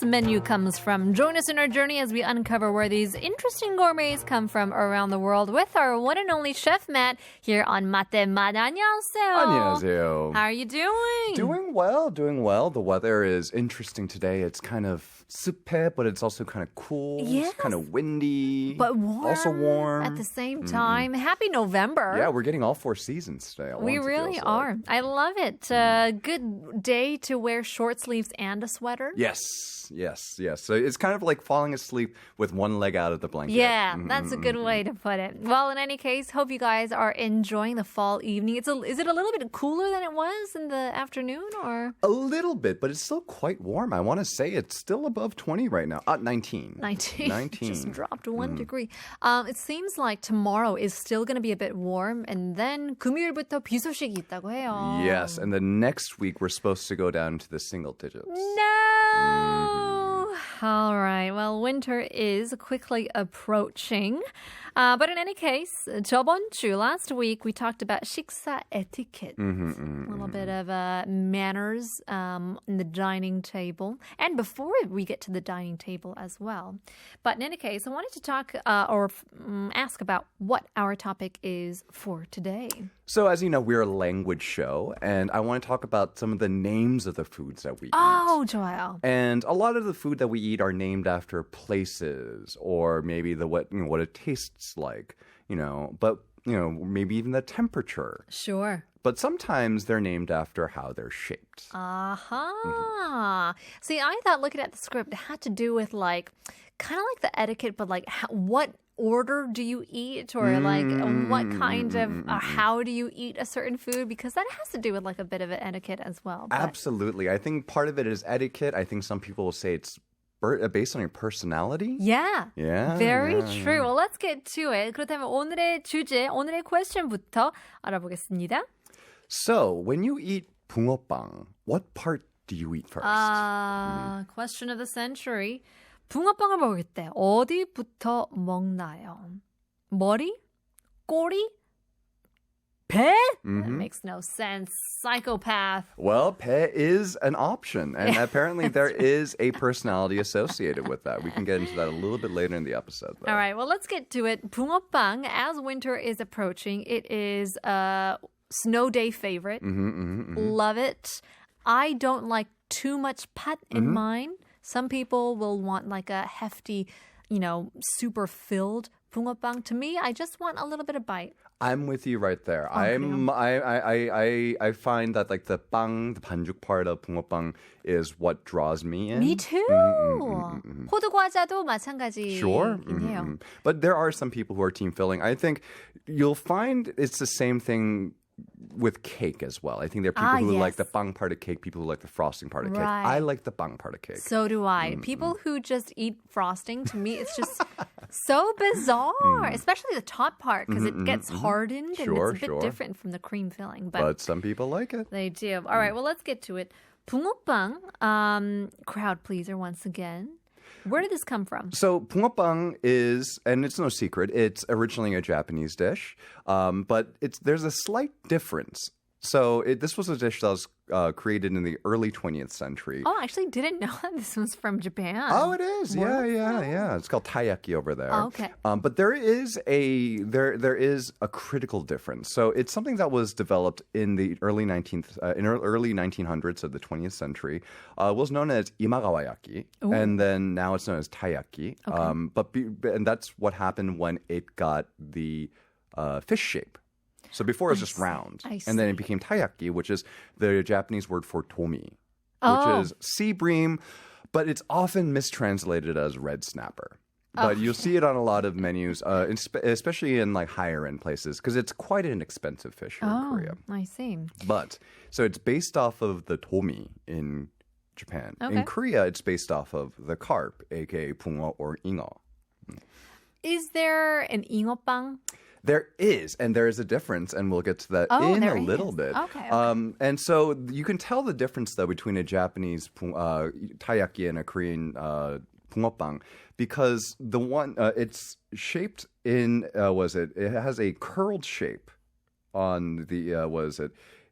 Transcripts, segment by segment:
menu comes from. Join us in our journey as we uncover where these interesting gourmets come from around the world with our one and only Chef Matt here on Mate Mad. 안녕하세요. 안녕하세요. How are you doing? Doing well, doing well. The weather is interesting today. It's kind of 습해, but it's also kind of cool. Yes. It's kind of windy. But warm. Also warm. At the same time. Happy November. Yeah, we're getting all four seasons today. We really are. I love it. Good day to wear short sleeves and a sweater. Yes. So it's kind of like falling asleep with one leg out of the blanket. Yeah, that's a good way to put it. Well, in any case, hope you guys are enjoying the fall evening. Is it a little bit cooler than it was in the afternoon, or? A little bit, but it's still quite warm. I want to say it's still above 20 right now. 19. 19. Just dropped 1 degree. It seems like tomorrow is still going to be a bit warm, and then 금요일부터 비 소식이 있다고 해요. Yes, and the next week we're supposed to go down to the single digits. No! All right. Well, winter is quickly approaching. But in any case, 저번 주, last week, we talked about 식사 etiquette. A little bit of manners in the dining table. And before we get to the dining table as well. But in any case, I wanted to talk or ask about what our topic is for today. So, as you know, we're a language show, and I want to talk about some of the names of the foods that we eat. Oh, 좋아요. And a lot of the food that we eat are named after places, or maybe what it tastes like, but maybe even the temperature. Sure. But sometimes they're named after how they're shaped. See, I thought looking at the script, it had to do with kind of like the etiquette, but what order do you eat, or what kind of how do you eat a certain food, because that has to do with a bit of an etiquette as well. But... Absolutely. I think part of it is etiquette. I think some people will say it's based on your personality. Yeah. Very true. Yeah. Well, let's get to it. 그렇다면 오늘의 주제, 오늘의 question부터 알아보겠습니다. So, when you eat 붕어빵, what part do you eat first? Question of the century. 붕어빵을 먹을 때 어디부터 먹나요? 머리? 꼬리? 배? That makes no sense. Psychopath. Well, 배 is an option, and apparently there is a personality associated with that. We can get into that a little bit later in the episode, though. All right, well, let's get to it. 붕어빵, as winter is approaching, it is a snow day favorite. Love it. I don't like too much pat in mine. Some people will want a hefty, super filled 붕어빵. To me, I just want a little bit of bite. I'm with you right there. I find that the 반죽 part of 붕어빵 is what draws me in. Me too. 호두 과자도 마찬가지긴 Sure. 해요. But there are some people who are team filling. I think you'll find it's the same thing with cake as well. I think there are people who like the 빵 part of cake, people who like the frosting part of cake. Right. I like the 빵 part of cake. So do I. People who just eat frosting, to me, it's just so bizarre, especially the top part, because it gets hardened and it's a bit different from the cream filling. But some people like it. They do. All right, well, let's get to it. 붕어빵, crowd pleaser once again. Where did this come from? So 붕어빵 is, and it's no secret, it's originally a Japanese dish, but there's a slight difference. So this was a dish that was created in the early 20th century. Oh, I actually didn't know that this was from Japan. Oh, it is. Yeah. It's called taiyaki over there. Oh, okay. But there is a critical difference. So it's something that was developed in the early 1900s of the 20th century. It was known as imagawayaki, and then now it's known as taiyaki. Okay. And that's what happened when it got the fish shape. So before it was just round. And then it became taiyaki, which is the Japanese word for tomi, which is sea bream, but it's often mistranslated as red snapper. But you'll see it on a lot of menus, especially in higher end places, because it's quite an expensive fish here in Korea. I see. But, so it's based off of the tomi in Japan. Okay. In Korea, it's based off of the carp, aka 붕어 or 잉어. Is there an 잉어빵? There is, and there is a difference, and we'll get to that in a little bit. Okay. And so you can tell the difference, though, between a Japanese taiyaki and a Korean 붕어빵, because the one, it's shaped in, it has a curled shape. on the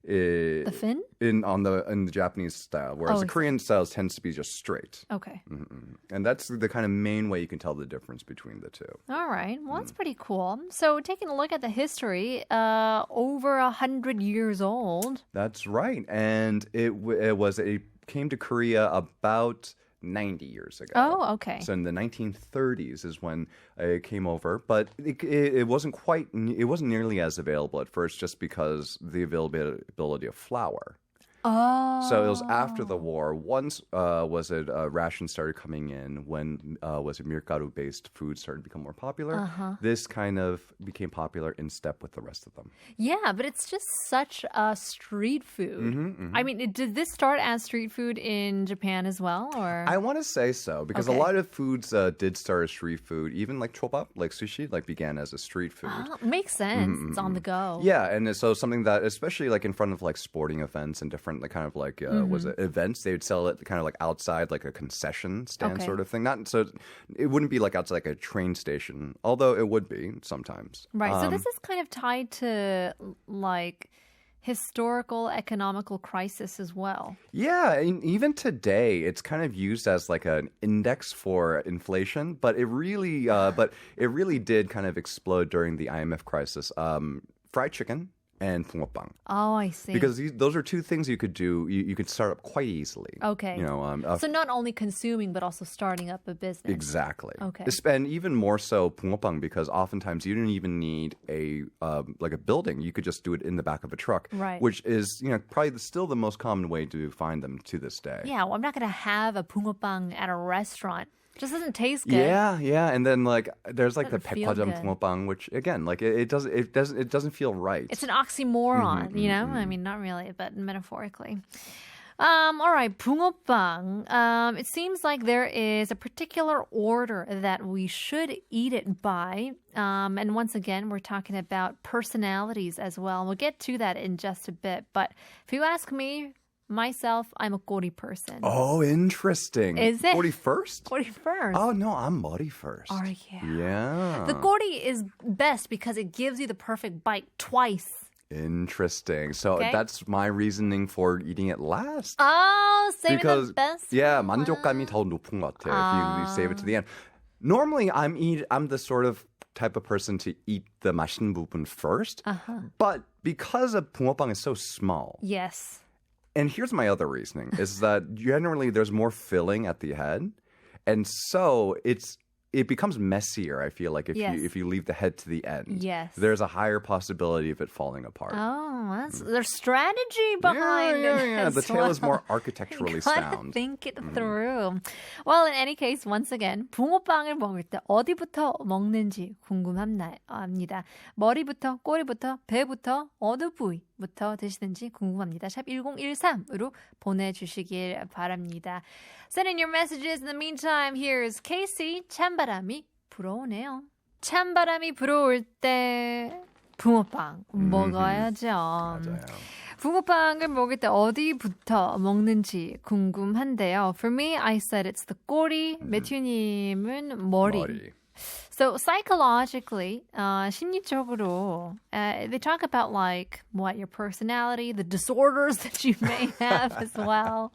the fin? in the Japanese style, whereas the Korean style tends to be just straight. Okay. And that's the kind of main way you can tell the difference between the two. All right. Well, that's pretty cool. So taking a look at the history, over 100 years old. That's right. And it came to Korea about 90 years ago. Oh, okay. So in the 1930s is when it came over, but it wasn't nearly as available at first just because the availability of flour. Oh. So it was after the war. Once rations started coming in when 밀가루-based food started to become more popular. This kind of became popular in step with the rest of them. Yeah, but it's just such a street food. I mean, did this start as street food in Japan as well, or? I want to say so because a lot of foods did start as street food. Even like chobap, like sushi, like began as a street food. Oh, makes sense. It's on the go. Yeah, and so something that, especially like in front of like sporting events and different like kind of like was it events, they would sell it kind of like outside like a concession stand sort of thing. Not so it wouldn't be like outside like a train station, although it would be sometimes. Right. So this is kind of tied to like historical economical crisis as well. Yeah, and even today it's kind of used as like an index for inflation, but it really did kind of explode during the IMF crisis. Fried chicken and 붕어빵. Oh, I see. Because those are two things you could do. You could start up quite easily. Okay. You know, so not only consuming, but also starting up a business. Exactly. Okay. And even more so 붕어빵, because oftentimes you didn't even need a building. You could just do it in the back of a truck, right? Which is probably still the most common way to find them to this day. Yeah, well, I'm not going to have a 붕어빵 at a restaurant. Just doesn't taste good. Yeah, and then like there's like the feel 백화점 good. 붕어빵, which again, like it doesn't feel right. It's an oxymoron, you know. I mean, not really, but metaphorically. All right, 붕어빵. It seems like there is a particular order that we should eat it by. And once again, we're talking about personalities as well. We'll get to that in just a bit. But if you ask me, myself, I'm a 꼬리 person. Oh, interesting. Is it? 꼬리 first? 꼬리 first. Oh, no, I'm 머리 first. Are you? Yeah. The 꼬리 is best because it gives you the perfect bite twice. Interesting. So that's my reasoning for eating it last. Oh, saving because, the best. Yeah, 만족감이 더 높은 것 같아요 if you save it to the end. Normally, I'm the sort of type of person to eat the 맛있는 부분 first. But because a 붕어빵 is so small. Yes. And here's my other reasoning, is that generally there's more filling at the head. And so it becomes messier, I feel like, if you leave the head to the end. Yes. There's a higher possibility of it falling apart. Oh, there's strategy behind it. Yeah. The tail is more architecturally sound. Think it through. Well, in any case, once again, 붕어빵을 먹을 때 어디부터 먹는지 궁금합니다. 머리부터, 꼬리부터, 배부터, 어느 부위부터 드시는지 궁금합니다. 샵 1013으로 보내주시길 바랍니다. Send in your messages. In the meantime, here's Casey. 찬바람이 불어오네요. 찬바람이 불어올 때 붕어빵 먹어야죠. 맞아요. 붕어빵을 먹을 때 어디부터 먹는지 궁금한데요. For me, I said it's the 꼬리. 매튜님은 머리. So psychologically, 심리적으로, they talk about like what your personality, the disorders that you may have as well.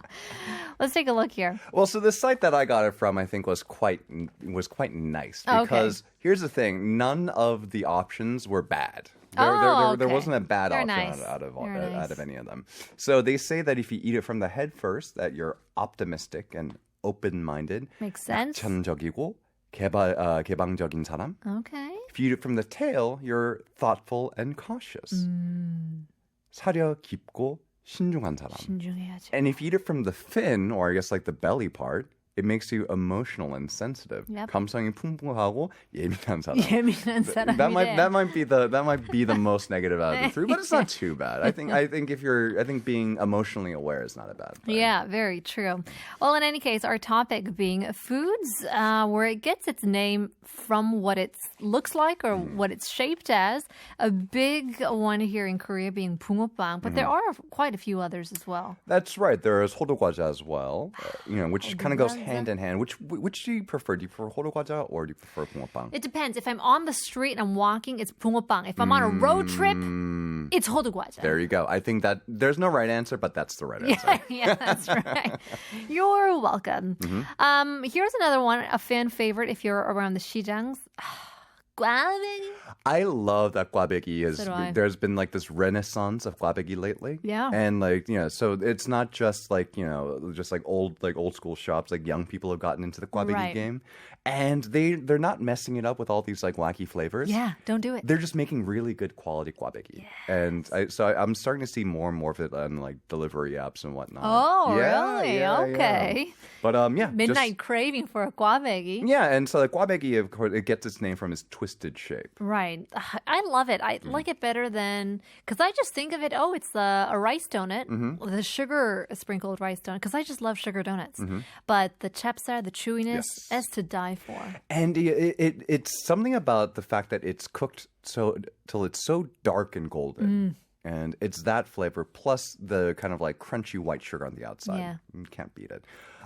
Let's take a look here. Well, so the site that I got it from, I think, was quite nice because here's the thing: none of the options were bad. There wasn't a bad option out of any of them. So they say that if you eat it from the head first, that you're optimistic and open-minded. Makes sense. 낙천적이고 개방적인 사람. Okay. If you eat it from the tail, you're thoughtful and cautious. 사려 깊고 신중한 사람. 신중해야죠. And if you eat it from the fin, or I guess like the belly part, it makes you emotional and sensitive. Yep. 감성이 풍부하고 예민한 사람. 예민한 사람이래. That might be the most negative out of the three, but it's not too bad. I think being emotionally aware is not a bad thing. Yeah, very true. Well, in any case, our topic being foods, where it gets its name from what it looks like or what it's shaped as. A big one here in Korea being 붕어빵, but there are quite a few others as well. That's right. There is 호두과자 as well, which kind of goes hand in hand. Which do you prefer? Do you prefer 호두과자 or do you prefer 붕어빵? It depends. If I'm on the street and I'm walking, it's 붕어빵. If I'm on a road trip, it's 호두과자. There you go. I think that there's no right answer, but that's the right answer. Yeah, that's right. You're welcome. Here's another one, a fan favorite if you're around the 시장s. 꽈배기. I love that 꽈배기 So do I. there's been like this renaissance of 꽈배기 lately. Yeah. And like, so it's not just like, just like old school shops, like young people have gotten into the 꽈배기 Right. game. And they're not messing it up with all these like wacky flavors. Yeah, don't do it. They're just making really good quality 꽈배기. Yes. And I'm starting to see more and more of it on like delivery apps and whatnot. Oh, really? Okay. Yeah. But yeah. Midnight craving for a 꽈배기. Yeah, and so the 꽈배기, of course, it gets its name from its twisted shape. Right. I love it. I like it better than... Because I just think of it, it's a rice donut, the sugar sprinkled rice donut, because I just love sugar donuts. But the chapsar, the chewiness, Yes. is to die for. And it's something about the fact that it's cooked till it's so dark and golden. And it's that flavor plus the kind of like crunchy white sugar on the outside. Yeah. You can't beat it.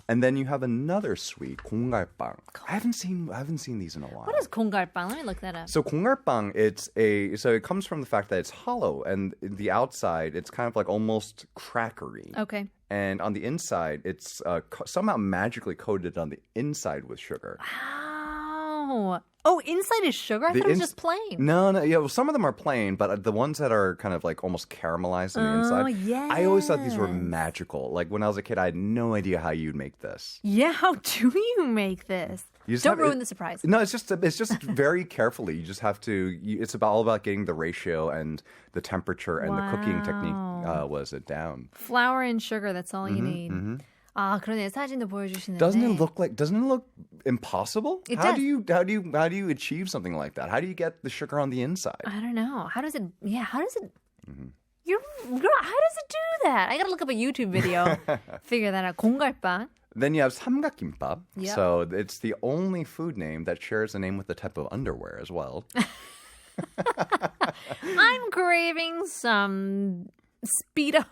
And then you have another sweet, 공갈빵. I haven't seen these in a while. What is 공갈빵? Let me look that up. So 공갈빵, so it comes from the fact that it's hollow and the outside it's kind of like almost crackery. Okay. And on the inside, it's somehow magically coated on the inside with sugar. Wow. Oh, inside is sugar? I thought it was just plain. No. Yeah, well, some of them are plain, but the ones that are kind of like almost caramelized on the inside, yes. I always thought these were magical. Like when I was a kid, I had no idea how you'd make this. Yeah, how do you make this? Don't ruin the surprise. No, it's just very carefully. You just have to. It's all about getting the ratio and the temperature and the cooking technique. Was it down? Flour and sugar. That's all you need. 아, 그러네. 사진도 보여주시는데. Doesn't it look impossible? It how does. do you achieve something like that? How do you get the sugar on the inside? I don't know. How does it? How does it do that? I gotta look up a YouTube video. Figure that out. 공갈빵. Then you have 삼각김밥. Yep. So it's the only food name that shares a name with the type of underwear as well. I'm craving some Speedo.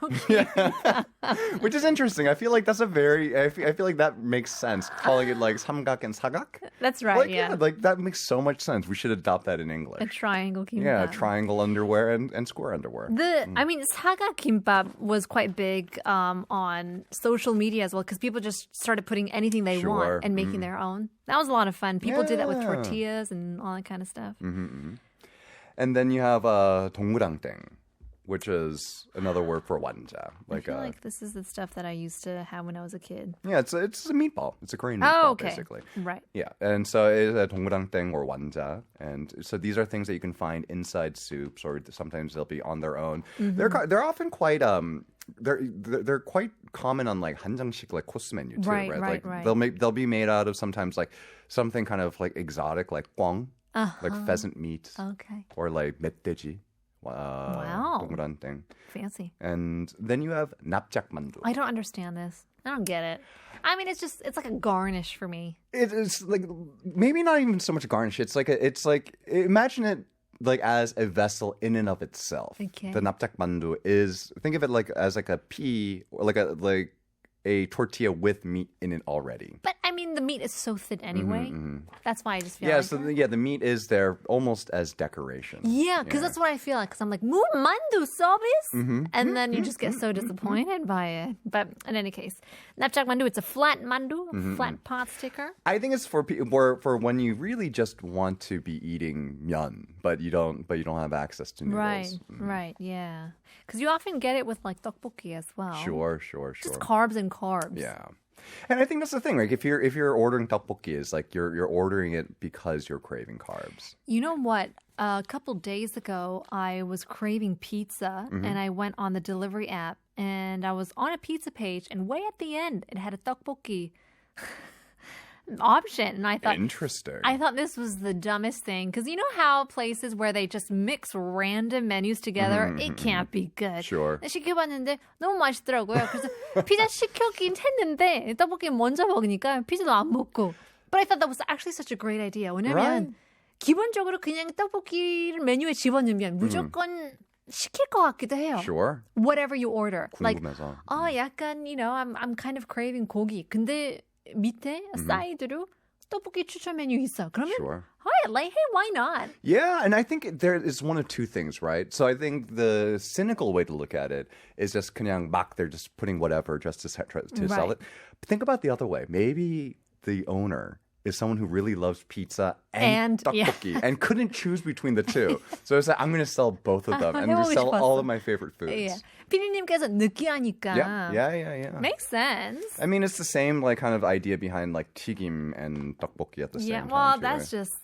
Which is interesting. I feel like that's I feel like that makes sense. Calling it like 삼각 and 사각. That's right. Like, yeah. like that makes so much sense. We should adopt that in English. A triangle kimbap. Yeah, triangle underwear and square underwear. I mean, saga kimbap was quite big on social media as well because people just started putting anything they want and making their own. That was a lot of fun. People did that with tortillas and all that kind of stuff. And then you have 동그랑땡, which is another word for wanja. I feel like this is the stuff that I used to have when I was a kid. Yeah, it's a meatball. It's a Korean meatball, basically. Right. Yeah, and so it's a 동그랑땡 or wanja. And so these are things that you can find inside soups, or sometimes they'll be on their own. They're often quite they're quite common on like 한정식 like 코스 menu too, right? Right. They'll be made out of sometimes like something kind of like exotic, like 꽝, like pheasant meat, or like 멧돼지. Wow. 동그랑땡. Fancy. And then you have 납작만두. I don't understand this. I don't get it. I mean, it's like a garnish for me. It's like maybe not even so much garnish. It's like imagine it like as a vessel in and of itself. Okay. The 납작만두 is, think of it like as like a pea or like a tortilla with meat in it already. But I mean, the meat is so thin anyway. That's why I just feel the meat is there almost as decoration. Yeah, because that's what I feel like. Because I'm like, mandu service? And then you just get so disappointed by it. But in any case, 납작 mandu, it's a flat mandu, a flat pot sticker. I think it's for when you really just want to be eating myeon, but you don't have access to noodles. Right, yeah. Because you often get it with like tteokbokki as well. Sure. Just carbs and carbs. Yeah. And I think that's the thing. Like if you're ordering tteokbokki, is like you're ordering it because you're craving carbs. You know what? A couple days ago, I was craving pizza, and I went on the delivery app, and I was on a pizza page, and way at the end, it had a tteokbokki option, and I thought, interesting. I thought this was the dumbest thing because you know how places where they just mix random menus together, it can't be good. Sure. 시켜봤는데 너무 맛있더라고요. 그래서 피자 시켰긴 했는데 떡볶이 먼저 먹으니까 피자도 안 먹고. But I thought that was actually such a great idea. 왜냐면 기본적으로 그냥 떡볶이를 메뉴에 집어넣으면 무조건 시킬 것 같기도 해요. Sure. Whatever you order. 궁금해서. Like, 약간, I'm kind of craving 고기. 근데 밑에 사이드로 떡볶이 추천 메뉴 있어. 그러면 Sure. alright, like, hey, why not? Yeah, and I think there is one of two things, right? So I think the cynical way to look at it is just 그냥 막 they're just putting whatever just to sell it. But think about the other way. Maybe the owner is someone who really loves pizza and tteokbokki and couldn't choose between the two. So it's like, I'm going to sell both of them and 해보고 sell 싶었어. all of my favorite foods. Yeah. 피디님께서 느끼하니까. Yeah. Makes sense. I mean, it's the same like kind of idea behind like 튀김 and tteokbokki at the same time. Well, too, that's right? just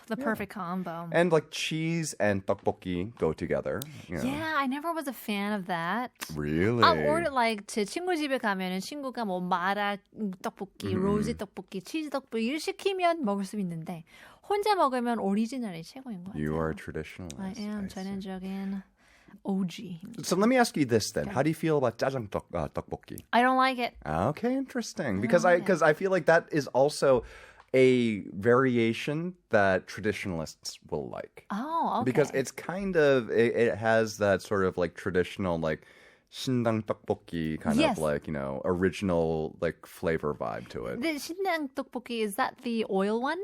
the perfect combo. And like cheese and tteokbokki go together. You know. Yeah, I never was a fan of that. Really? Or like 제 친구 집에 가면은 친구가 뭐 마라 떡볶이, 로지 떡볶이, 치즈 떡볶이를 시키면 먹을 수 있는데 혼자 먹으면 오리지널이 최고인 것 같아요. You are a traditionalist. I am 전형적인 OG. So let me ask you this then. How do you feel about jjajang tteokbokki? I don't like it. Okay, interesting. Because I feel like that is also a variation that traditionalists will like. Oh, okay. Because it's kind of it has that sort of like traditional like 신당 떡볶이 kind of like, you know, original like flavor vibe to it. The 신당 떡볶이, is that the oil one?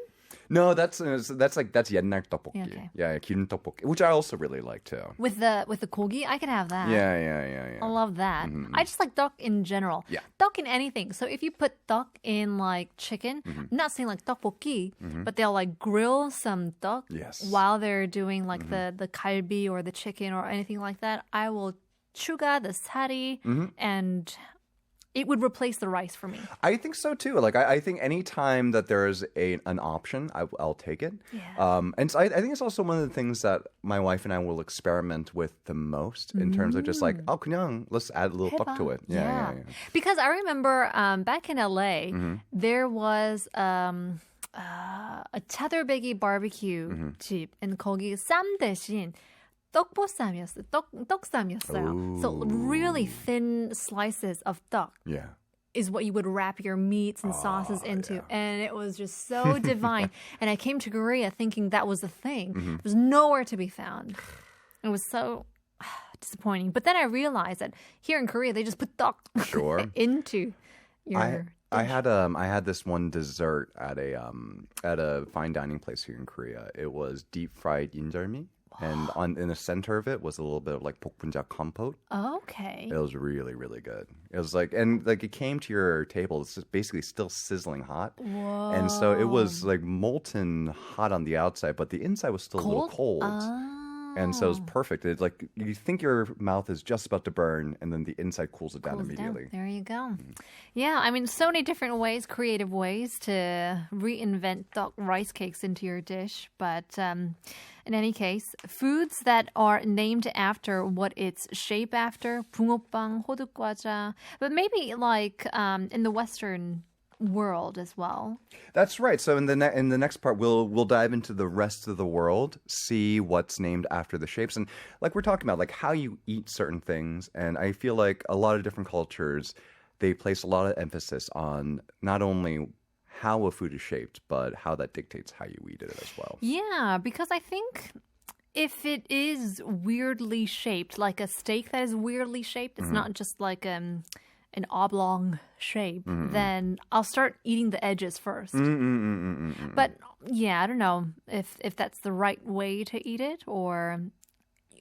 No, that's 옛날 떡볶이. Okay. Yeah, 기름 떡볶이, which I also really like too. With the gogi, I can have that. Yeah. I love that. I just like duck in general. Yeah. Duck in anything. So if you put duck in like chicken, I'm not saying like tteokbokki, but they'll like grill some duck while they're doing like the 갈비 or the chicken or anything like that. I will chuga the sari and it would replace the rice for me. I think so too. Like I think any time that there is an option, I'll take it. Yeah. And so I think it's also one of the things that my wife and I will experiment with the most in terms of just like, oh, 그냥 let's add a little duck to it. Yeah. Because I remember back in LA, there was a 차돌박이 barbecue 집, and 거기 쌈 대신 떡보쌈이었어요. 떡쌈이었어요. So really thin slices of duck is what you would wrap your meats and sauces into. And it was just so divine. And I came to Korea thinking that was a thing. It was nowhere to be found. It was so disappointing. But then I realized that here in Korea, they just put duck into your... I had this one dessert at a fine dining place here in Korea. It was deep fried injeolmi. And in the center of it was a little bit of like bokbunjang compote. Okay. It was really, really good. It was like, and like it came to your table. It's just basically still sizzling hot. Whoa. And so it was like molten hot on the outside, but the inside was still a little cold. And so it was perfect. It's like you think your mouth is just about to burn, and then the inside cools it down immediately. There you go. Yeah, I mean, so many different ways, creative ways to reinvent duck rice cakes into your dish. But in any case, foods that are named after what it's shaped after, 붕어빵, 호두과자, but maybe like in the Western world as well. That's right. So in the next part, we'll dive into the rest of the world, see what's named after the shapes, and like we're talking about, like how you eat certain things. And I feel like a lot of different cultures, they place a lot of emphasis on not only how a food is shaped, but how that dictates how you eat it as well. Yeah, because I think if it is weirdly shaped, like a steak that is weirdly shaped, it's not just like an oblong shape, then I'll start eating the edges first. But yeah, I don't know if that's the right way to eat it, or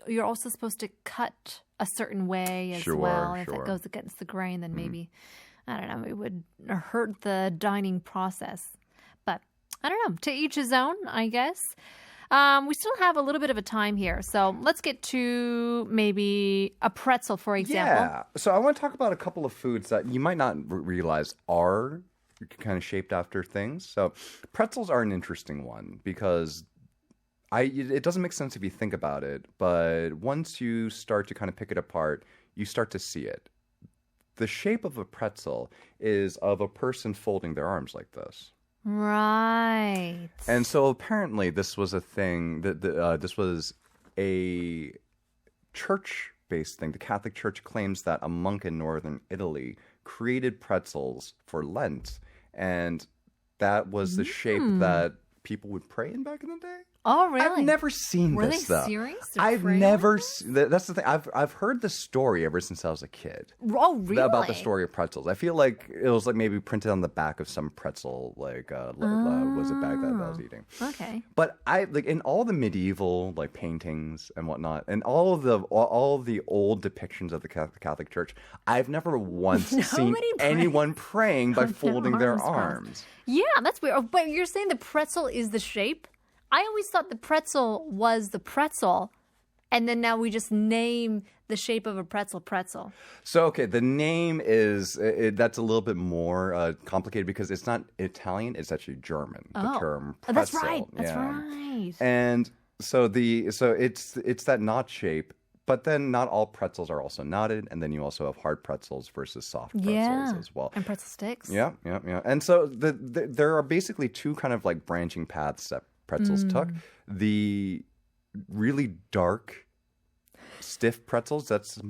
you're also supposed to cut a certain way as well. If it goes against the grain, then maybe, I don't know, it would hurt the dining process. But I don't know, to each his own, I guess. We still have a little bit of a time here, so let's get to maybe a pretzel, for example. Yeah. So I want to talk about a couple of foods that you might not realize are kind of shaped after things. So pretzels are an interesting one because it doesn't make sense if you think about it, but once you start to kind of pick it apart, you start to see it. The shape of a pretzel is of a person folding their arms like this. Right. And so apparently this was a thing, this was a church-based thing. The Catholic Church claims that a monk in northern Italy created pretzels for Lent, and that was the shape that people would pray in back in the day. Oh, really? I've never seen Were this, they though. serious? I've never that's the thing. I've heard the story ever since I was a kid. Oh, really? About the story of pretzels. I feel like it was like maybe printed on the back of some pretzel, like was a bag that I was eating. Okay. But I like in all the medieval like paintings and whatnot, and all of the old depictions of the Catholic Church, I've never once seen anyone praying by folding their arms. Yeah, that's weird. But you're saying the pretzel is the shape? I always thought the pretzel was the pretzel, and then now we just name the shape of a pretzel. So, okay, the name is, that's a little bit more complicated because it's not Italian, it's actually German, the term pretzel. That's right, that's right. And so it's that knot shape, but then not all pretzels are also knotted, and then you also have hard pretzels versus soft pretzels as well. And pretzel sticks. Yeah. And so there are basically two kind of like branching paths that pretzels took. The really dark, stiff pretzels, that's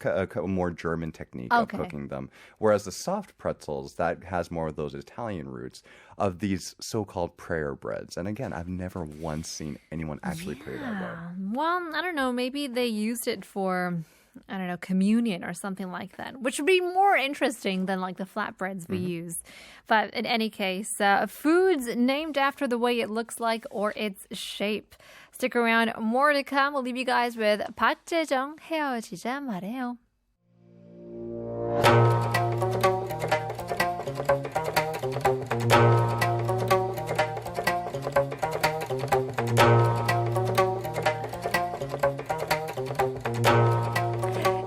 a more German technique of cooking them. Whereas the soft pretzels, that has more of those Italian roots of these so-called prayer breads. And again, I've never once seen anyone actually pray that way. Well, I don't know. Maybe they used it for, I don't know, communion or something like that, which would be more interesting than like the flatbreads we use. But in any case, foods named after the way it looks like or its shape. Stick around. More to come. We'll leave you guys with 박재정 헤어지자 말해요.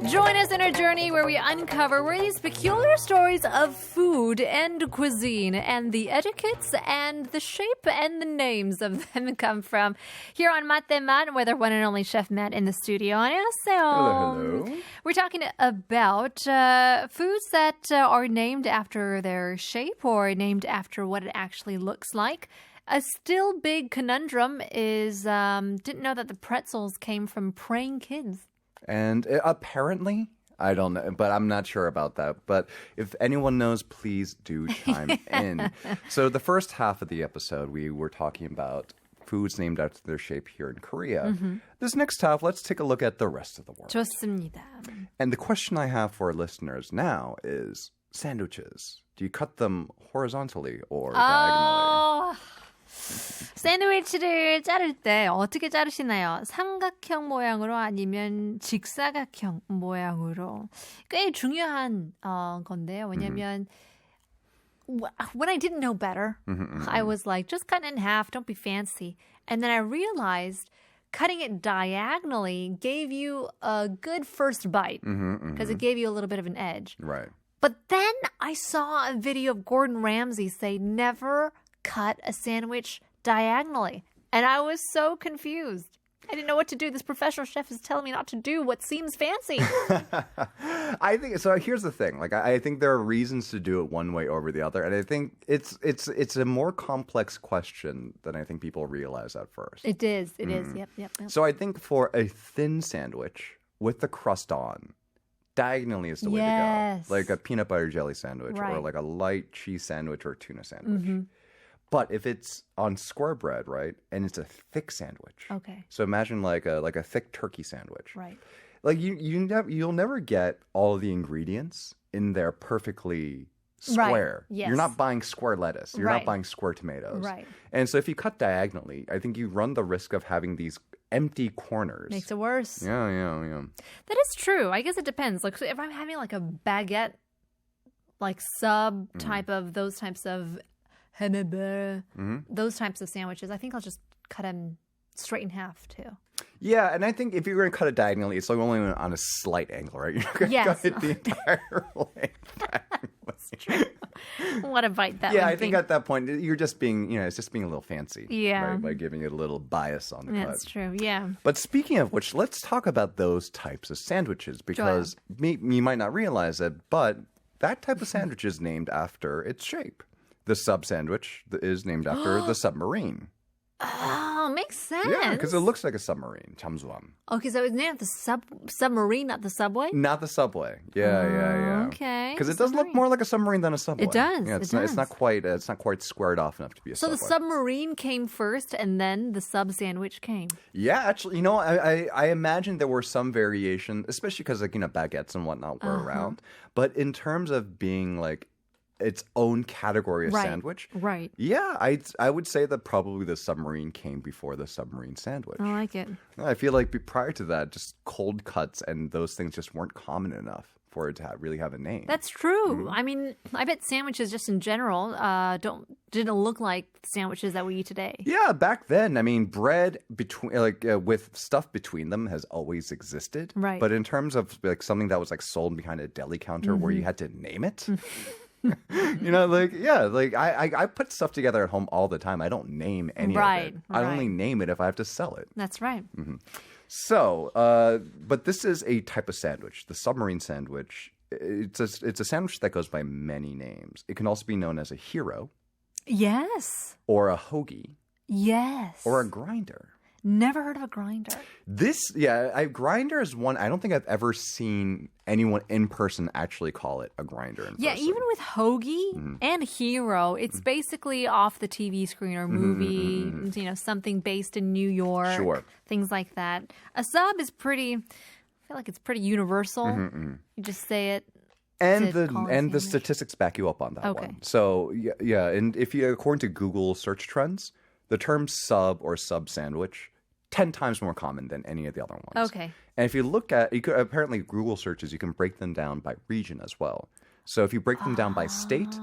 Join us in our journey where we uncover these peculiar stories of food and cuisine and the etiquettes and the shape and the names of them come from. Here on Matte Mat with our one and only Chef Matt in the studio. 안녕하세요. Hello. We're talking about foods that are named after their shape or named after what it actually looks like. A still big conundrum is didn't know that the pretzels came from praying kids. And apparently, I don't know, but I'm not sure about that. But if anyone knows, please do chime in. So the first half of the episode, we were talking about foods named after their shape here in Korea. This next half, let's take a look at the rest of the world. 좋습니다. And the question I have for our listeners now is sandwiches. Do you cut them horizontally or diagonally? 샌드위치를 자를 때 어떻게 자르시나요? 삼각형 모양으로 아니면 직사각형 모양으로? 꽤 중요한 건데요. 왜냐면 when I didn't know better, I was like, just cut it in half, don't be fancy. And then I realized cutting it diagonally gave you a good first bite because it gave you a little bit of an edge. Right. But then I saw a video of Gordon Ramsay say, never cut a sandwich diagonally. And I was so confused. I didn't know what to do. This professional chef is telling me not to do what seems fancy. I think so. Here's the thing. Like, I think there are reasons to do it one way over the other, and I think it's a more complex question than I think people realize at first. It is. It is. Yep. So I think for a thin sandwich with the crust on, diagonally is the way to go. Like a peanut butter jelly sandwich, or like a light cheese sandwich, or a tuna sandwich. But if it's on square bread, right, and it's a thick sandwich. Okay. So imagine like a thick turkey sandwich. Right. Like you'll never get all of the ingredients in there perfectly square. Yes. You're not buying square lettuce. You're not buying square tomatoes. Right. And so if you cut diagonally, I think you run the risk of having these empty corners. Makes it worse. Yeah. That is true. I guess it depends. Like, so if I'm having like a baguette, like sub type of those types of those types of sandwiches, I think I'll just cut them straight in half too. Yeah, and I think if you're going to cut it diagonally, it's like only on a slight angle, right? You're not going to cut it the entire length. That's true. What a bite that would Yeah, I be. think at that point, you're just being, it's just being a little fancy. Yeah. Right? By giving it a little bias on the cut. That's true, yeah. But speaking of which, let's talk about those types of sandwiches because you might not realize it, but that type of sandwich is named after its shape. The sub sandwich is named after the submarine. Oh, makes sense. Yeah, because it looks like a submarine. 잠수함. Okay, so it's named the submarine, not the subway? Not the subway. Yeah. Okay. Because it does look more like a submarine than a subway. It does. Yeah, it's not quite squared off enough to be a So subway. the submarine came first, and then the sub sandwich came. Yeah, actually, you know, I imagine there were some variation, especially because baguettes and whatnot were around. But in terms of being like its own category of sandwich. Right. Yeah, I would say that probably the submarine came before the submarine sandwich. I like it. I feel like prior to that, just cold cuts and those things just weren't common enough for it to really have a name. That's true. I mean, I bet sandwiches just in general didn't look like sandwiches that we eat today. Yeah, back then, I mean, bread with stuff between them has always existed. Right. But in terms of like something that was like sold behind a deli counter where you had to name it. I put stuff together at home all the time. I don't name any of it. I only name it if I have to sell it. That's right. Mm-hmm. So, but this is a type of sandwich, the submarine sandwich. It's a sandwich that goes by many names. It can also be known as a hero. Yes. Or a hoagie. Yes. Or a grinder. Never heard of a grinder. Grinder is one. I don't think I've ever seen anyone in person actually call it a grinder in person. Yeah, even with hoagie and hero, it's basically off the TV screen or movie, something based in New York. Sure. Things like that. A sub is I feel like it's pretty universal. You just say it. And the statistics back you up on that one. So, and according to Google search trends, the term sub or sub sandwich 10 times more common than any of the other ones. Okay. And if you look at, apparently Google searches, you can break them down by region as well. So if you break them down by state,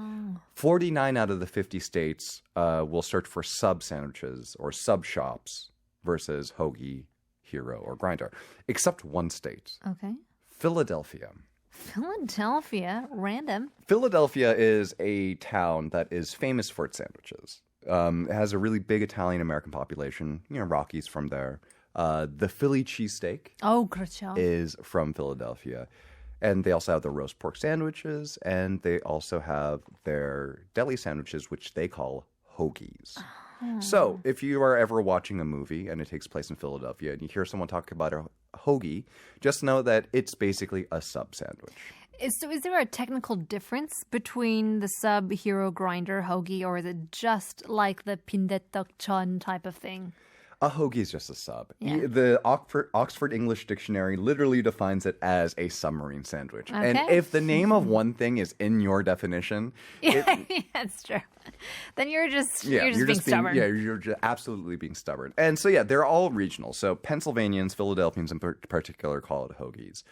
49 out of the 50 states will search for sub sandwiches or sub shops versus hoagie, hero, or grinder, except one state. Okay. Philadelphia. Philadelphia, random. Philadelphia is a town that is famous for its sandwiches. It has a really big Italian-American population. Rocky's from there. The Philly cheesesteak is from Philadelphia. And they also have the roast pork sandwiches, and they also have their deli sandwiches, which they call hoagies. So if you are ever watching a movie and it takes place in Philadelphia and you hear someone talk about a hoagie, just know that it's basically a sub sandwich. So is there a technical difference between the sub, hero, grinder, hoagie, or is it just like the 빈대떡전 type of thing? A hoagie is just a sub. Yeah. The Oxford English Dictionary literally defines it as a submarine sandwich. Okay. And if the name of one thing is in your definition... That's true. Then you're just being stubborn. You're just absolutely being stubborn. And so, they're all regional. So Pennsylvanians, Philadelphians in particular, call it hoagies.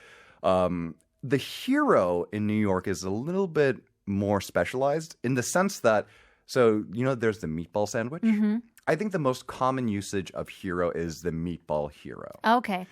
The hero in New York is a little bit more specialized in the sense that, there's the meatball sandwich. Mm-hmm. I think the most common usage of hero is the meatball hero. Okay.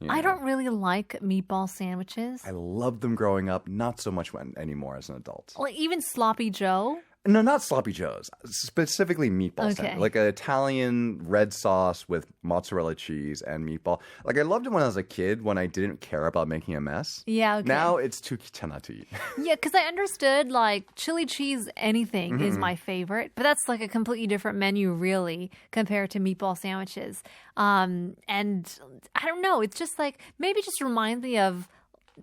I don't really like meatball sandwiches. I loved them growing up, not so much anymore as an adult. Like even Sloppy Joe? No, not Sloppy Joes. Specifically meatball sandwich. Like an Italian red sauce with mozzarella cheese and meatball. Like I loved it when I was a kid when I didn't care about making a mess. Yeah, okay. Now it's too 귀찮아 to eat. Yeah, because I understood like chili cheese anything is my favorite. But that's like a completely different menu really compared to meatball sandwiches. And I don't know. It's just like maybe just reminds me of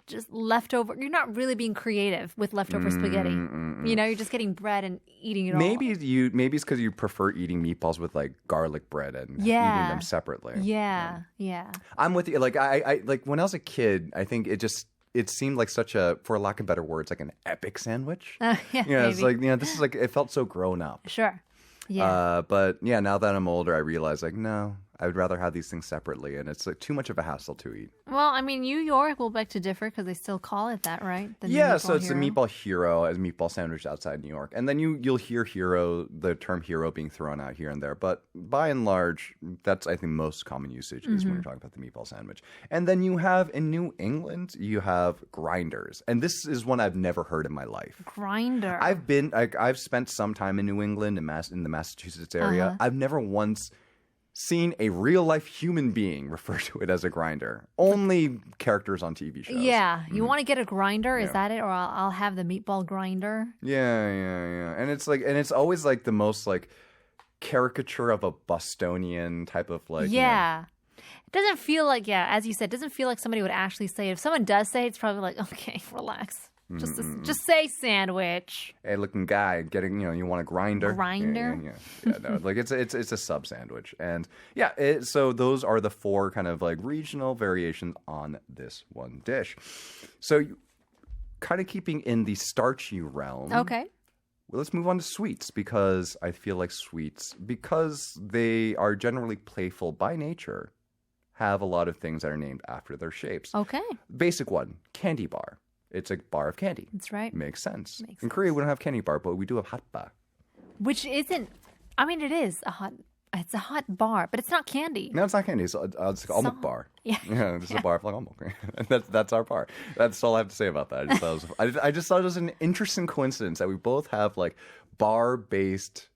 just leftover. You're not really being creative with leftover spaghetti. You're just getting bread and eating it all. Maybe it's because you prefer eating meatballs with like garlic bread and eating them separately. Yeah. I'm with you. Like I like when I was a kid, I think it seemed like such a, for lack of better words, like an epic sandwich. It's like this is like it felt so grown up. Sure. Yeah. But now that I'm older, I realize like no, I would rather have these things separately, and it's like too much of a hassle to eat. Well, I mean, New York will beg to differ because they still call it that, right? So it's a meatball hero as meatball sandwich outside New York, and then you'll hear the term hero being thrown out here and there, but by and large, that's I think most common usage is when you're talking about the meatball sandwich. And then you have in New England, you have grinders, and this is one I've never heard in my life. Grinder. I've spent some time in New England in the Massachusetts area. I've never once seen a real-life human being refer to it as a grinder. Only characters on TV shows. Yeah. You want to get a grinder? Is that it? Or I'll have the meatball grinder? Yeah. And it's always like the most like caricature of a Bostonian type of like. Yeah. It doesn't feel like, as you said, it doesn't feel like somebody would actually say it. If someone does say it, it's probably like, okay, relax. Just say sandwich. Hey, looking guy, getting you want a grinder. Grinder. No, like it's a sub sandwich, and so those are the 4 kind of like regional variations on this one dish. So, kind of keeping in the starchy realm. Okay. Well, let's move on to sweets because I feel like sweets, because they are generally playful by nature, have a lot of things that are named after their shapes. Okay. Basic one, candy bar. It's a bar of candy. That's right. Makes sense. In Korea, we don't have candy bar, but we do have hotba. Which isn't, I mean, it's a hot bar, but it's not candy. No, it's not candy. It's like almok bar. Yeah. It's a bar of like almok. That's our bar. That's all I have to say about that. I just thought it was an interesting coincidence that we both have like bar-based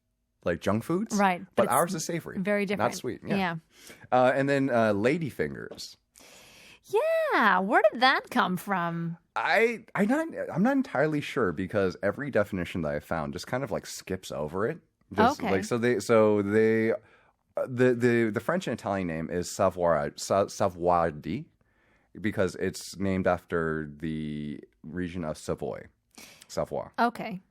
like junk foods. Right. But ours is savory. Very different. Not sweet. Yeah. And then lady fingers. Yeah, where did that come from? I'm not entirely sure because every definition that I found just kind of like skips over it. Just, okay. Like the French and Italian name is Savoiardi because it's named after the region of Savoy. Savoie. Okay.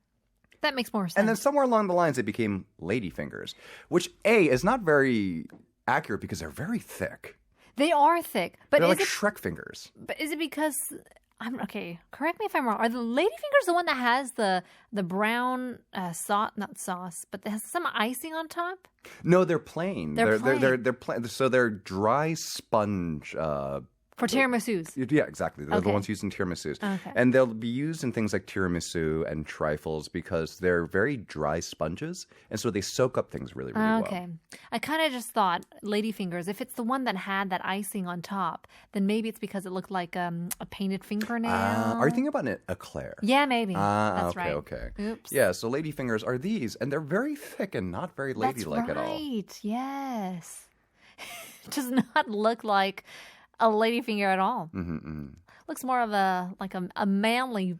That makes more sense. And then somewhere along the lines it became ladyfingers, which is not very accurate because they're very thick. They are thick, but they're like Shrek fingers. But is it because correct me if I'm wrong. Are the ladyfingers the one that has the brown sauce, not sauce, but that has some icing on top? No, they're plain. They're plain. So they're dry sponge. For tiramisus. Yeah, exactly. They're the ones used in tiramisus. Okay. And they'll be used in things like tiramisu and trifles because they're very dry sponges. And so they soak up things really, really well. Okay. I kind of just thought ladyfingers, if it's the one that had that icing on top, then maybe it's because it looked like a painted fingernail. Are you thinking about an eclair? Yeah, maybe. That's right. Okay. Oops. Yeah, so ladyfingers are these. And they're very thick and not very ladylike at all. Right. Yes. It does not look like a ladyfinger at all. Looks more of a manly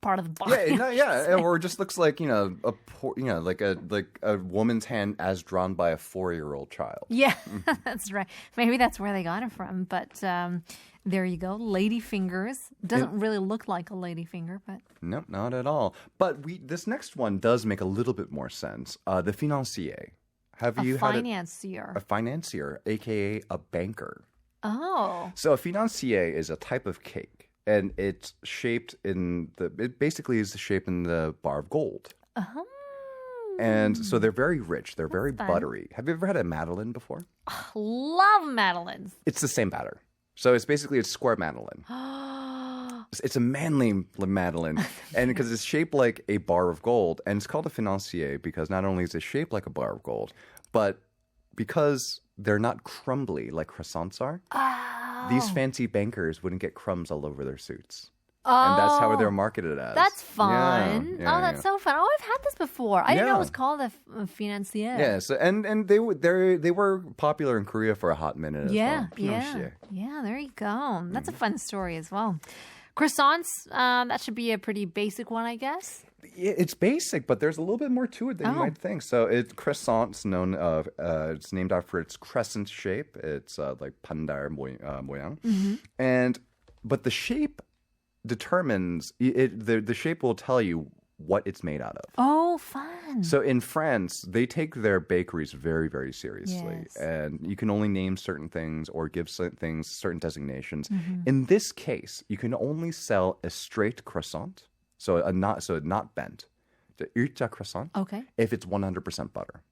part of the body. Yeah, or it just looks like like a woman's hand as drawn by a 4-year-old child. Yeah, that's right. Maybe that's where they got it from. But there you go, ladyfingers. Doesn't really look like a ladyfinger, but nope, not at all. But this next one does make a little bit more sense. The financier. Have you had financier? A financier, aka a banker. Oh. So a financier is a type of cake, and it's shaped it basically is shaped in the bar of gold. Oh. And so they're very rich. They're very buttery. Have you ever had a madeleine before? Love madeleines. It's the same batter. So it's square madeleine. It's a manly madeleine, and because it's shaped like a bar of gold, and it's called a financier because not only is it shaped like a bar of gold, but because they're not crumbly like croissants are, these fancy bankers wouldn't get crumbs all over their suits. And that's how they're marketed as. That's fun. That's so fun. Oh, I've had this before. I didn't know it was called a financier. Yeah, so, and they were popular in Korea for a hot minute as well. Yeah, there you go. That's a fun story as well. Croissants, that should be a pretty basic one, I guess. It's basic, but there's a little bit more to it than you might think. So croissant's it's named after its crescent shape. It's like pandar moyang. But the shape determines the shape will tell you what it's made out of. Oh, fun. So in France, they take their bakeries very, very seriously. Yes. And you can only name certain things or give things certain designations. In this case, you can only sell a straight croissant, so not bent, the 일자 croissant, if it's 100% butter.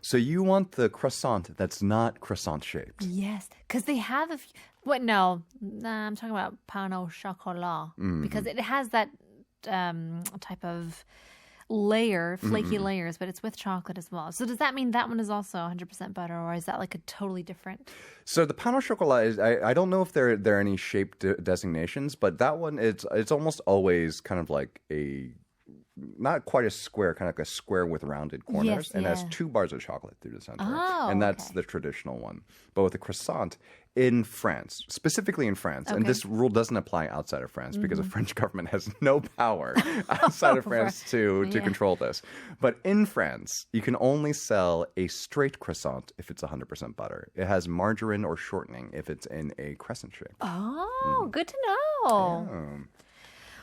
So you want the croissant that's not croissant shaped. Yes, because they have a few... No, I'm talking about pain au chocolat. Because it has that type of layer, flaky layers, but it's with chocolate as well. So does that mean that one is also 100% butter, or is that like a totally different? So the pain au chocolat is, I don't know if there are any shape designations, but that one, it's almost always kind of like a not quite a square, kind of like a square with rounded corners, Yes, and has yeah. 2 bars of chocolate through the center. Oh, and that's okay. the traditional one. But with a croissant in France, specifically in France, and Okay. this rule doesn't apply outside of France because the French government has no power outside of France to Yeah. control this. But in France, you can only sell a straight croissant if it's 100% butter. It has margarine or shortening if it's in a crescent shape. Oh, good to know. Um,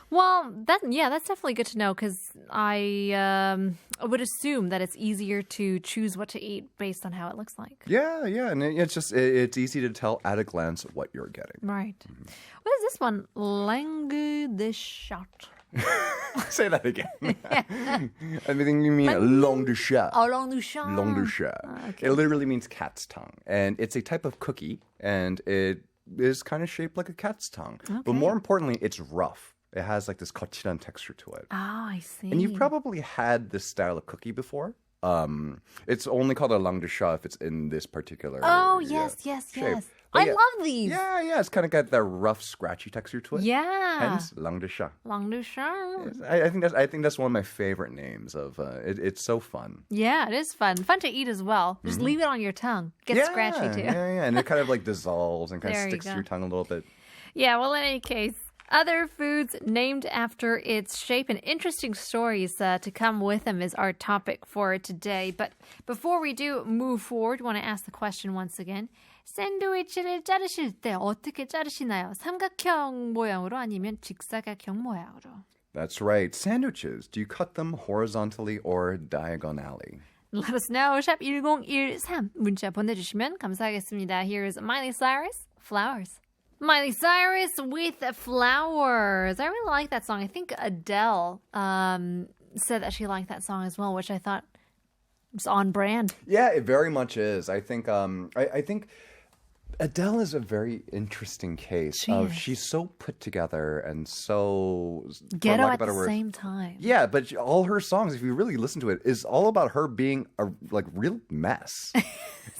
Well, that's definitely good to know because I would assume that it's easier to choose what to eat based on how it looks like. yeah, and it's easy to tell at a glance what you're getting. Right. What is this one? Langue de chat. Say that again. I think you mean langue de chat. Oh, langue de chat. Langue de chat. Okay. It literally means cat's tongue, and it's a type of cookie, and it is kind of shaped like a cat's tongue. But more importantly, it's rough. It has like this 거칠한 texture to it. Oh, I see. And you've probably had this style of cookie before. It's only called a langue de chat if it's in this particular yes. shape. I But love these. Yeah, it's kind of got that rough, scratchy texture to it. Yeah. Hence, langue de chat. Langue de chat. I think that's one of my favorite names of it's so fun. Yeah, it is fun. Fun to eat as well. Just leave it on your tongue. Gets scratchy too. Yeah, and it kind of like dissolves and kind of There you sticks to go. your tongue a little bit. Yeah, well, in any case, other foods named after its shape and interesting stories to come with them is our topic for today. But before we do move forward, I want to ask the question once again. 샌드위치를 자르실 때 어떻게 자르시나요? 삼각형 모양으로 아니면 직사각형 모양으로? That's right. Sandwiches. Do you cut them horizontally or diagonally? Let us know. 샵 1013 문자 보내주시면 감사하겠습니다. Here's Miley Cyrus, Flowers. Miley Cyrus with Flowers. I really like that song. I think Adele said that she liked that song as well, which I thought was on brand. Yeah, it very much is. I think I think Adele is a very interesting case she's so put together and so for Ghetto lack of at a better the word, same time. Yeah, but all her songs, if you really listen to it, is all about her being a real mess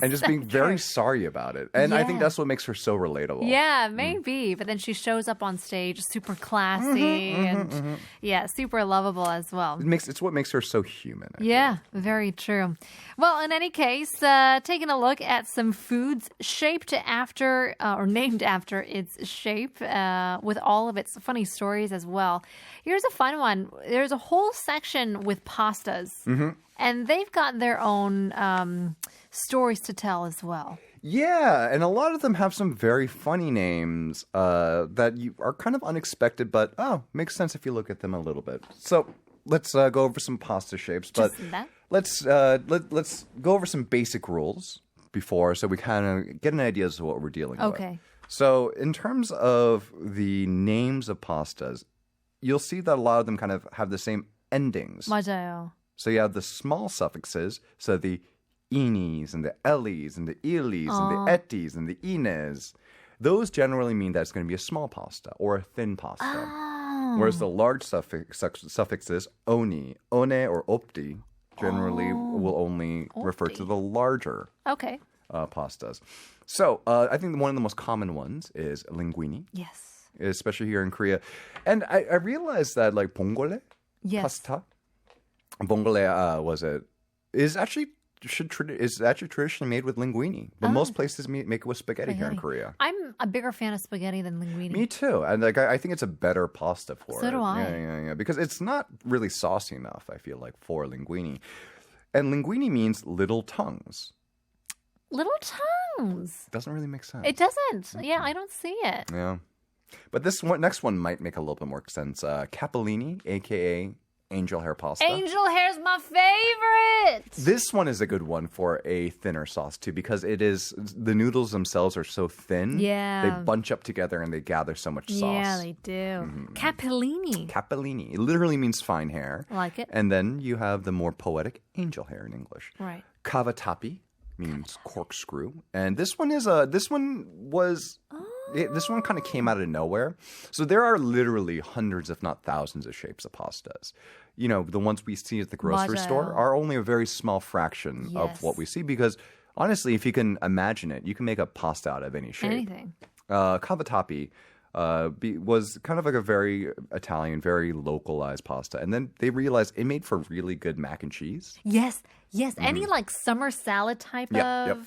and just being very sorry about it. And I think Yeah. that's what makes her so relatable. Yeah, maybe. But then she shows up on stage super classy and yeah, super lovable as well. It's what makes her so human. I feel. Yeah, very true. Well, in any case, taking a look at some foods shaped after or named after its shape with all of its funny stories as well. Here's a fun one. There's a whole section with pastas, and they've got their own stories to tell as well. Yeah, and a lot of them have some very funny names that are kind of unexpected, but makes sense if you look at them a little bit. So let's go over some pasta shapes, but Just that? let's go over some basic rules before, so we kind of get an idea as to what we're dealing with. Okay. So in terms of the names of pastas, you'll see that a lot of them kind of have the same endings. 맞아요. So you have the small suffixes, so the inis and the ellies and the ilis and the etis and the ines. Those generally mean that it's going to be a small pasta or a thin pasta. Whereas the large suffixes, oni, one, or opti, generally will only refer to the larger Okay. pastas. So I think one of the most common ones is linguine, Yes. especially here in Korea. And I realized that like bongole Yes. pasta, bongole is actually traditionally made with linguine. But most places make it with spaghetti here in Korea. I'm a bigger fan of spaghetti than linguine. Me too. And like I think it's a better pasta for So it. do I. Yeah. Because it's not really saucy enough, I feel like, for linguine. And linguine means little tongues. Little tongues. Doesn't really make sense. It doesn't. Yeah, I don't see it. Yeah. But this next one might make a little bit more sense. Capellini, a.k.a. angel hair pasta. Angel hair's my favorite. This one is a good one for a thinner sauce too, because the noodles themselves are so thin. Yeah. They bunch up together and they gather so much sauce. Yeah, they do. Capellini. Capellini. It literally means fine hair. I like it. And then you have the more poetic angel hair in English. Right. Cavatappi means corkscrew. And this one kind of came out of nowhere. So there are literally hundreds, if not thousands, of shapes of pastas. You know, the ones we see at the grocery 맞아요. store are only a very small fraction of Yes. what we see because, honestly, if you can imagine it, you can make a pasta out of any shape. Anything. Cavatappi was kind of like a very Italian, very localized pasta. And then they realized it made for really good mac and cheese. Yes. Any like summer salad type of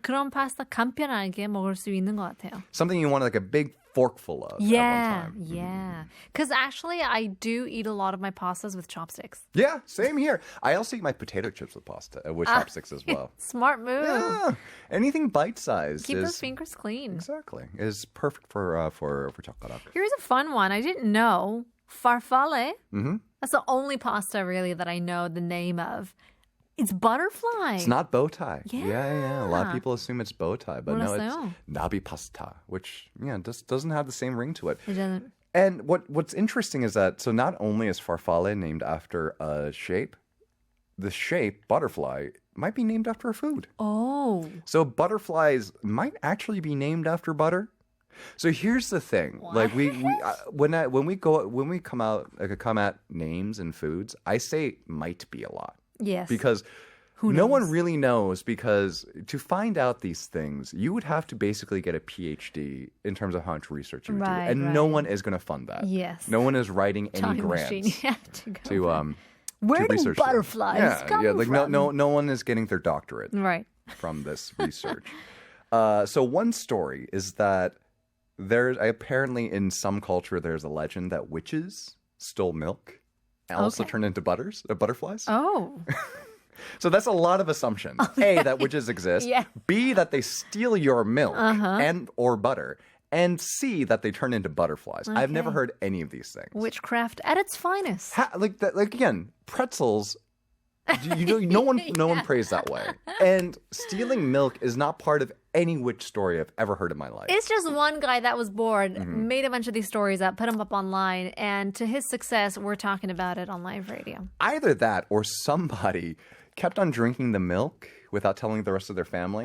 그런 파스타 간편하게 먹을 수 있는 것 같아요. Something you want like a big forkful of at one time. Yeah. Because actually, I do eat a lot of my pastas with chopsticks. Yeah, same here. I also eat my potato chips with pasta, with chopsticks as well. Smart move. Yeah. Anything bite-sized. Keep those fingers clean. Exactly. Is perfect for 젓가락. Here's a fun one. I didn't know. Farfalle. Mm-hmm. That's the only pasta really that I know the name of. It's butterfly. It's not bow tie. Yeah. A lot of people assume it's bow tie, but no, it's 몰랐어요. nabi pasta, which just doesn't have the same ring to it. It doesn't. And what's interesting is that so not only is farfalle named after a shape, the shape butterfly might be named after a food. Oh. So butterflies might actually be named after butter. So here's the thing: What? like when we come at names and foods, I say might be a lot. Yes. Because no one really knows, because to find out these things, you would have to basically get a PhD in terms of how much research you would do. And no one is going to fund that. Yes. No one is writing any grants Where do butterflies come like from? no one is getting their doctorate from this research. So one story is that apparently in some culture there's a legend that witches stole milk and also turned into butterflies. Oh. So that's a lot of assumptions. A, that witches exist. Yeah. B, that they steal your milk and or butter. And C, that they turn into butterflies. I've never heard any of these things. Witchcraft at its finest. Like again, pretzels. No one prays that way. And stealing milk is not part of any witch story I've ever heard in my life. It's just one guy that was bored, made a bunch of these stories up, put them up online, and to his success, we're talking about it on live radio. Either that or somebody kept on drinking the milk without telling the rest of their family.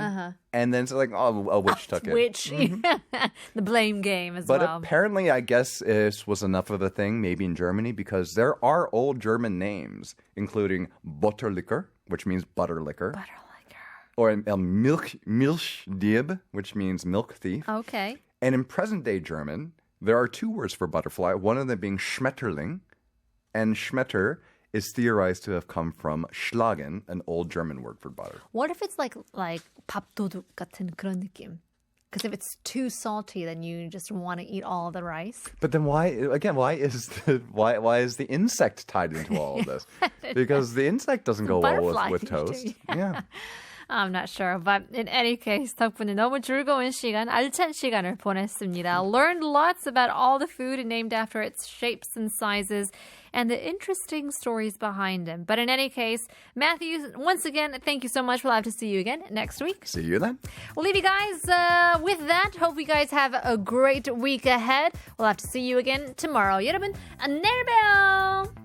And then it's like, a witch took it. Witch. The blame game as well. But apparently, I guess it was enough of a thing, maybe in Germany, because there are old German names, including Butterlicker, which means butter liquor. Or Milchdieb, which means milk thief. Okay. And in present-day German, there are two words for butterfly, one of them being Schmetterling, and Schmetter is theorized to have come from schlagen, an old German word for butter. What if it's like 밥도둑 같은 그런 느낌? Because if it's too salty, then you just want to eat all the rice. But then why is the insect tied into all of this? Because the insect doesn't go well with toast. Yeah. I'm not sure. But in any case, 덕분에 너무 즐거운 시간, 알찬 시간을 보냈습니다. Learned lots about all the food named after its shapes and sizes and the interesting stories behind them. But in any case, Matthew, once again, thank you so much. We'll have to see you again next week. See you then. We'll leave you guys with that. Hope you guys have a great week ahead. We'll have to see you again tomorrow. 여러분, 안녕히 봬요.